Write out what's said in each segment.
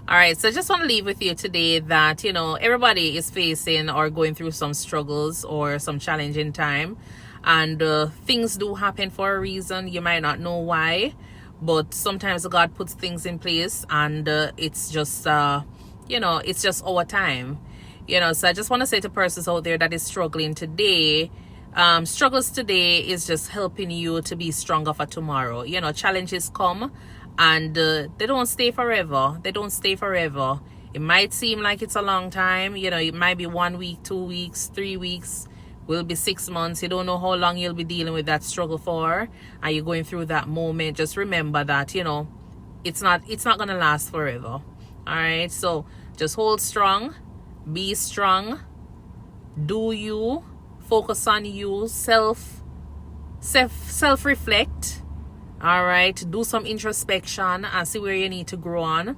All right, so I just want to leave with you today that, everybody is facing or going through some struggles or some challenging time. And things do happen for a reason. You might not know why, but sometimes God puts things in place, and it's just, it's just our time. So I just want to say to persons out there that is struggling today, struggles today is just helping you to be stronger for tomorrow. Challenges come, and they don't stay forever. It might seem like it's a long time. It might be 1 week, 2 weeks, 3 weeks, will be 6 months. You don't know how long you'll be dealing with that struggle for, and you're going through that moment. Just remember that it's not gonna last forever. All right, so just hold strong, be strong, do you, focus on you, self reflect. All right, do some introspection and see where you need to grow on,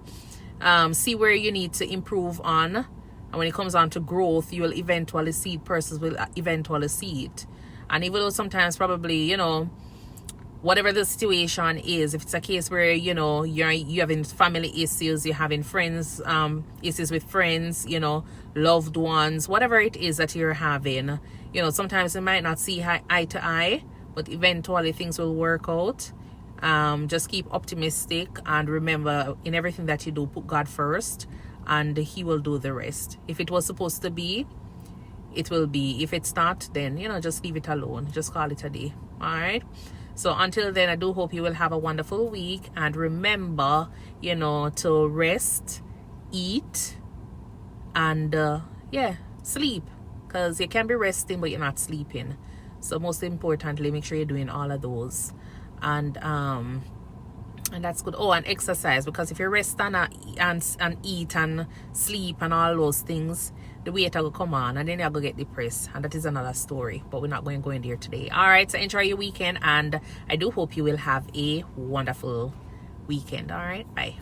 see where you need to improve on. And when it comes on to growth, you will eventually see it. Persons will eventually see it. And even though sometimes probably, whatever the situation is, if it's a case where, you're having family issues, you're having friends, issues with friends, loved ones, whatever it is that you're having, sometimes you might not see eye to eye, but eventually things will work out. Just keep optimistic, and remember, in everything that you do, put God first, and He will do the rest. If it was supposed to be, it will be. If it's not, then just leave it alone. Just call it a day. All right, so until then, I do hope you will have a wonderful week, and remember, to rest, eat, and sleep, because you can be resting but you're not sleeping. So most importantly, make sure you're doing all of those, and that's good. Oh, and exercise, because if you rest and eat and sleep and all those things, the weight will come on, and then you're going to get depressed, and that is another story, but we're not going to go in there today. All right, so enjoy your weekend, and I do hope you will have a wonderful weekend. All right, bye.